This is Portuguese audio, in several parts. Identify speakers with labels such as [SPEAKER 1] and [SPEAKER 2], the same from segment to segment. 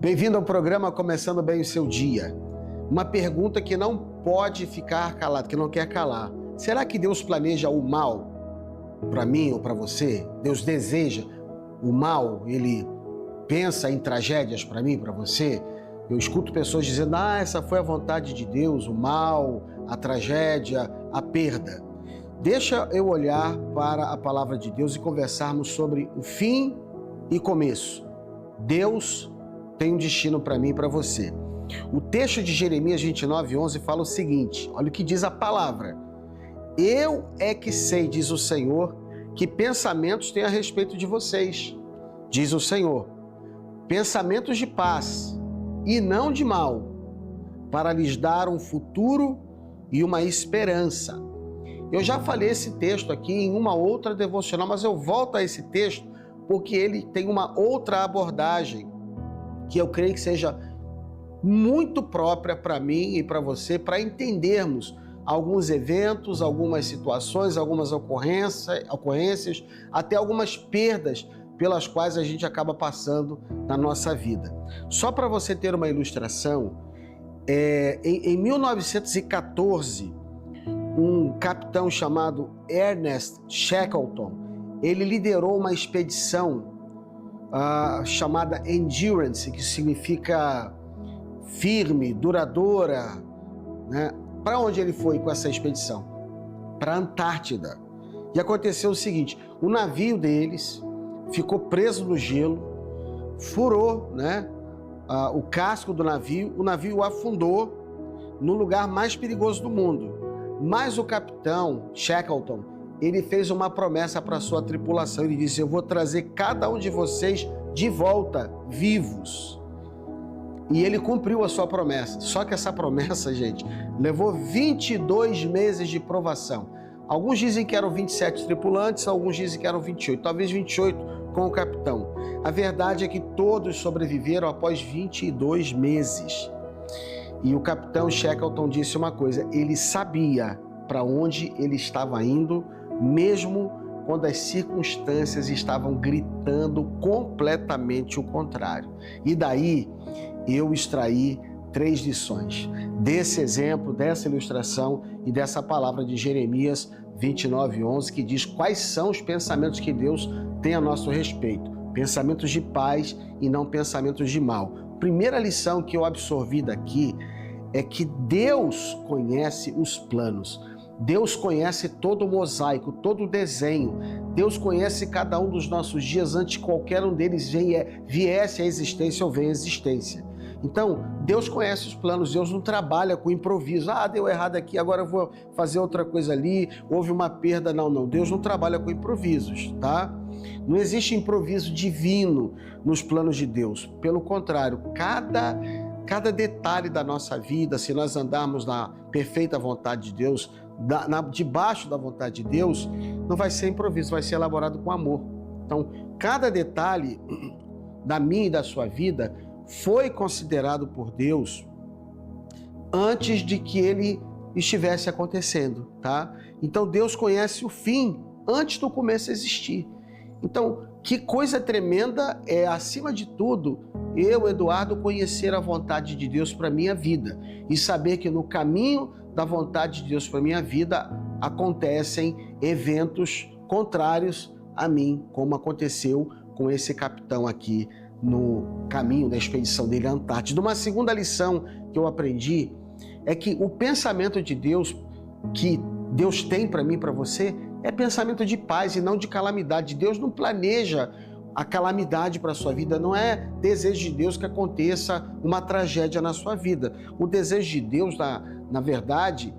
[SPEAKER 1] Bem-vindo ao programa Começando Bem o Seu Dia. Uma pergunta que não pode ficar calada, que não quer calar. Será que Deus planeja o mal para mim ou para você? Deus deseja o mal? Ele pensa em tragédias para mim, para você? Eu escuto pessoas dizendo, essa foi a vontade de Deus, o mal, a tragédia, a perda. Deixa eu olhar para a palavra de Deus e conversarmos sobre o fim e começo. Deus tem um destino para mim e para você. O texto de Jeremias 29:11 fala o seguinte, olha o que diz a palavra. Eu é que sei, diz o Senhor, que pensamentos tenho a respeito de vocês, diz o Senhor. Pensamentos de paz e não de mal, para lhes dar um futuro e uma esperança. Eu já falei esse texto aqui em uma outra devocional, mas eu volto a esse texto porque ele tem uma outra abordagem que eu creio que seja muito própria para mim e para você, para entendermos alguns eventos, algumas situações, algumas ocorrências, até algumas perdas pelas quais a gente acaba passando na nossa vida. Só para você ter uma ilustração, em 1914, um capitão chamado Ernest Shackleton, ele liderou uma expedição chamada Endurance, que significa firme, duradoura, né? Para onde ele foi com essa expedição? Para a Antártida. E aconteceu o seguinte, o navio deles ficou preso no gelo, furou, né, o casco do navio, o navio afundou no lugar mais perigoso do mundo. Mas o capitão Shackleton, ele fez uma promessa para a sua tripulação. Ele disse, eu vou trazer cada um de vocês de volta, vivos. E ele cumpriu a sua promessa. Só que essa promessa, gente, levou 22 meses de provação. Alguns dizem que eram 27 tripulantes, alguns dizem que eram 28. Talvez 28 com o capitão. A verdade é que todos sobreviveram após 22 meses. E o capitão Shackleton disse uma coisa, ele sabia para onde ele estava indo, mesmo quando as circunstâncias estavam gritando completamente o contrário. E daí eu extraí 3 lições desse exemplo, dessa ilustração e dessa palavra de Jeremias 29:11, que diz quais são os pensamentos que Deus tem a nosso respeito. Pensamentos de paz e não pensamentos de mal. Primeira lição que eu absorvi daqui é que Deus conhece os planos. Deus conhece todo o mosaico, todo o desenho. Deus conhece cada um dos nossos dias antes que qualquer um deles viesse à existência ou venha à existência. Então, Deus conhece os planos, Deus não trabalha com improviso. Deu errado aqui, agora eu vou fazer outra coisa ali, houve uma perda. Não. Deus não trabalha com improvisos, tá? Não existe improviso divino nos planos de Deus. Pelo contrário, cada detalhe da nossa vida, se nós andarmos na perfeita vontade de Deus, debaixo da vontade de Deus, não vai ser improviso, vai ser elaborado com amor. Então, cada detalhe da minha e da sua vida foi considerado por Deus antes de que ele estivesse acontecendo, tá? Então, Deus conhece o fim antes do começo existir. Então, que coisa tremenda é, acima de tudo, eu, Eduardo, conhecer a vontade de Deus para minha vida e saber que no caminho da vontade de Deus para minha vida acontecem eventos contrários a mim, como aconteceu com esse capitão aqui no caminho da expedição dele à Antártida. Uma segunda lição que eu aprendi é que o pensamento de Deus que Deus tem para mim e para você é pensamento de paz e não de calamidade. Deus não planeja a calamidade para a sua vida, não é desejo de Deus que aconteça uma tragédia na sua vida. O desejo de Deus, na verdade,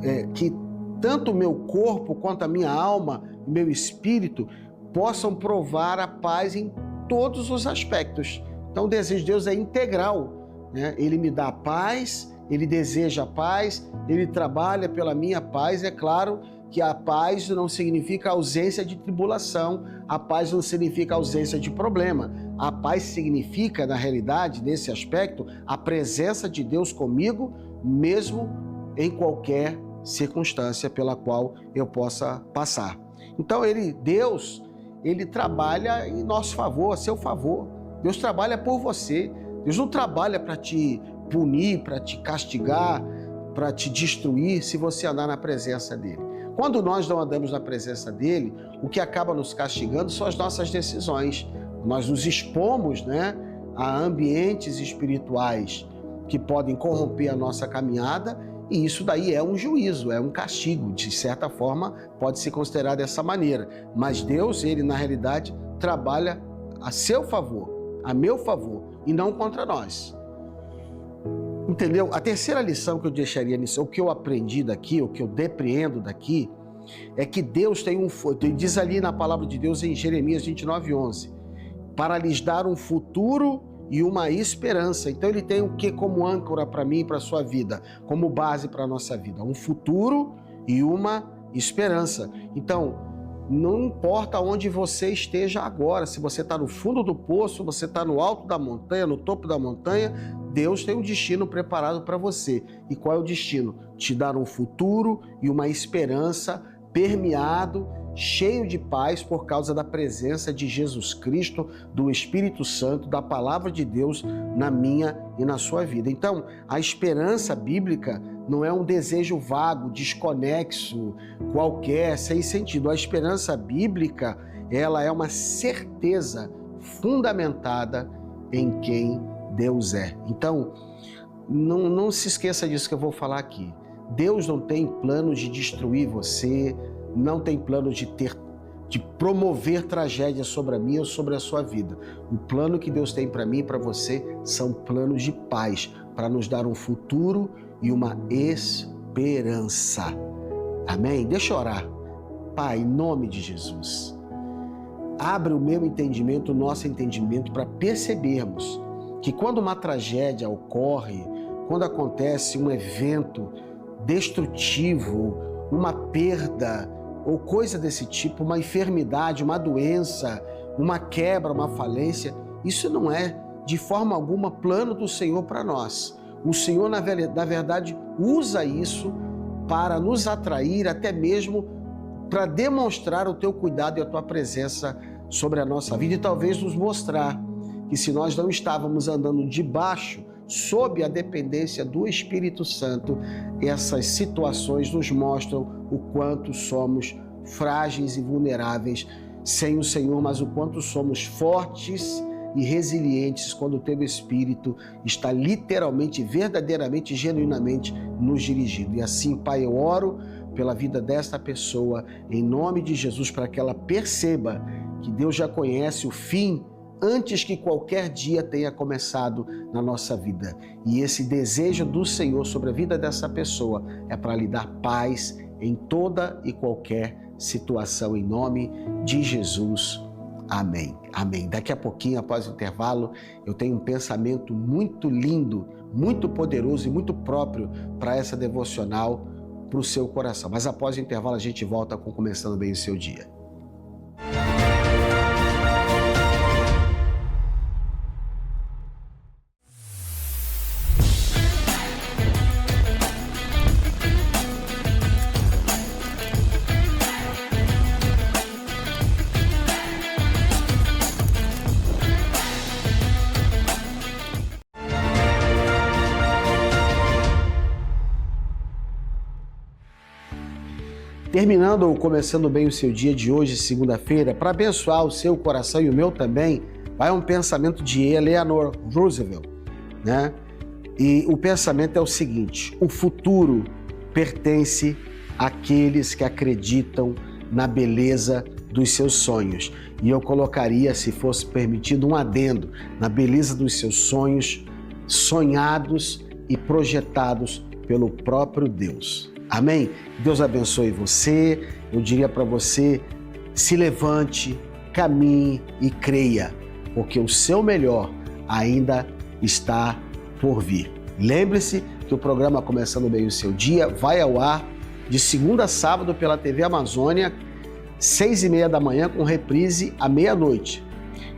[SPEAKER 1] é que tanto o meu corpo quanto a minha alma e meu espírito possam provar a paz em todos os aspectos. Então o desejo de Deus é integral, né? Ele me dá paz, ele deseja a paz, ele trabalha pela minha paz. É claro que a paz não significa ausência de tribulação, a paz não significa ausência de problema. A paz significa, na realidade, nesse aspecto, a presença de Deus comigo, mesmo em qualquer circunstância pela qual eu possa passar. Então Deus, ele trabalha em nosso favor, a seu favor. Deus trabalha por você. Deus não trabalha para te punir, para te castigar, para te destruir se você andar na presença dele. Quando nós não andamos na presença dele, o que acaba nos castigando são as nossas decisões. Nós nos expomos, a ambientes espirituais que podem corromper a nossa caminhada, e isso daí é um juízo, é um castigo. De certa forma, pode se considerar dessa maneira. Mas Deus, ele na realidade, trabalha a seu favor, a meu favor, e não contra nós. Entendeu? A terceira lição que eu deixaria nisso, o que eu aprendi daqui, o que eu depreendo daqui, é que Deus tem diz ali na palavra de Deus em Jeremias 29:11, para lhes dar um futuro e uma esperança. Então ele tem o que como âncora para mim e para a sua vida, como base para a nossa vida? Um futuro e uma esperança. Então, não importa onde você esteja agora, se você está no fundo do poço, você está no alto da montanha, no topo da montanha, Deus tem um destino preparado para você. E qual é o destino? Te dar um futuro e uma esperança permeado, cheio de paz por causa da presença de Jesus Cristo, do Espírito Santo, da Palavra de Deus na minha e na sua vida. Então, a esperança bíblica não é um desejo vago, desconexo, qualquer, sem sentido. A esperança bíblica, ela é uma certeza fundamentada em quem Deus é. Então, não se esqueça disso que eu vou falar aqui. Deus não tem plano de destruir você, não tem plano de promover tragédia sobre a minha ou sobre a sua vida. O plano que Deus tem para mim e para você são planos de paz, para nos dar um futuro e uma esperança. Amém? Deixa eu orar. Pai, em nome de Jesus, abre o meu entendimento, o nosso entendimento, para percebermos que quando uma tragédia ocorre, quando acontece um evento destrutivo, uma perda ou coisa desse tipo, uma enfermidade, uma doença, uma quebra, uma falência, isso não é de forma alguma plano do Senhor para nós. O Senhor, na verdade, usa isso para nos atrair, até mesmo para demonstrar o teu cuidado e a tua presença sobre a nossa vida e talvez nos mostrar que se nós não estávamos andando debaixo, sob a dependência do Espírito Santo, essas situações nos mostram o quanto somos frágeis e vulneráveis sem o Senhor, mas o quanto somos fortes e resilientes quando o teu Espírito está literalmente, verdadeiramente, genuinamente nos dirigindo. E assim, Pai, eu oro pela vida desta pessoa, em nome de Jesus, para que ela perceba que Deus já conhece o fim antes que qualquer dia tenha começado na nossa vida. E esse desejo do Senhor sobre a vida dessa pessoa é para lhe dar paz em toda e qualquer situação, em nome de Jesus. Amém. Amém. Daqui a pouquinho, após o intervalo, eu tenho um pensamento muito lindo, muito poderoso e muito próprio para essa devocional, para o seu coração. Mas após o intervalo, a gente volta com Começando Bem o Seu Dia. Terminando ou começando bem o seu dia de hoje, segunda-feira, para abençoar o seu coração e o meu também, vai um pensamento de Eleanor Roosevelt, E o pensamento é o seguinte: o futuro pertence àqueles que acreditam na beleza dos seus sonhos. E eu colocaria, se fosse permitido, um adendo: na beleza dos seus sonhos, sonhados e projetados pelo próprio Deus. Amém? Deus abençoe você. Eu diria para você, se levante, caminhe e creia, porque o seu melhor ainda está por vir. Lembre-se que o programa Começando Bem o Seu Dia vai ao ar de segunda a sábado pela TV Amazônia, 6h30 da manhã, com reprise à meia-noite.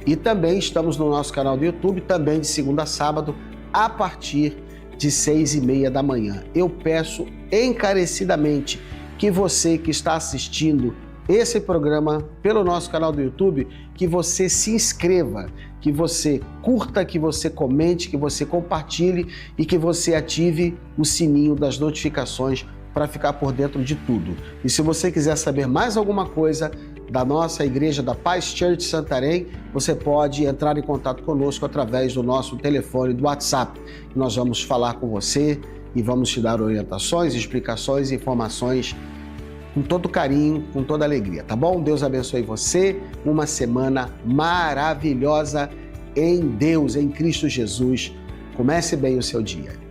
[SPEAKER 1] E também estamos no nosso canal do YouTube, também de segunda a sábado, a partir de 6h30 da manhã. Eu peço encarecidamente que você que está assistindo esse programa pelo nosso canal do YouTube, que você se inscreva, que você curta, que você comente, que você compartilhe e que você ative o sininho das notificações para ficar por dentro de tudo. E se você quiser saber mais alguma coisa da nossa igreja da Paz Church Santarém, você pode entrar em contato conosco através do nosso telefone do WhatsApp. Nós vamos falar com você e vamos te dar orientações, explicações e informações com todo carinho, com toda alegria, tá bom? Deus abençoe você, uma semana maravilhosa em Deus, em Cristo Jesus. Comece bem o seu dia.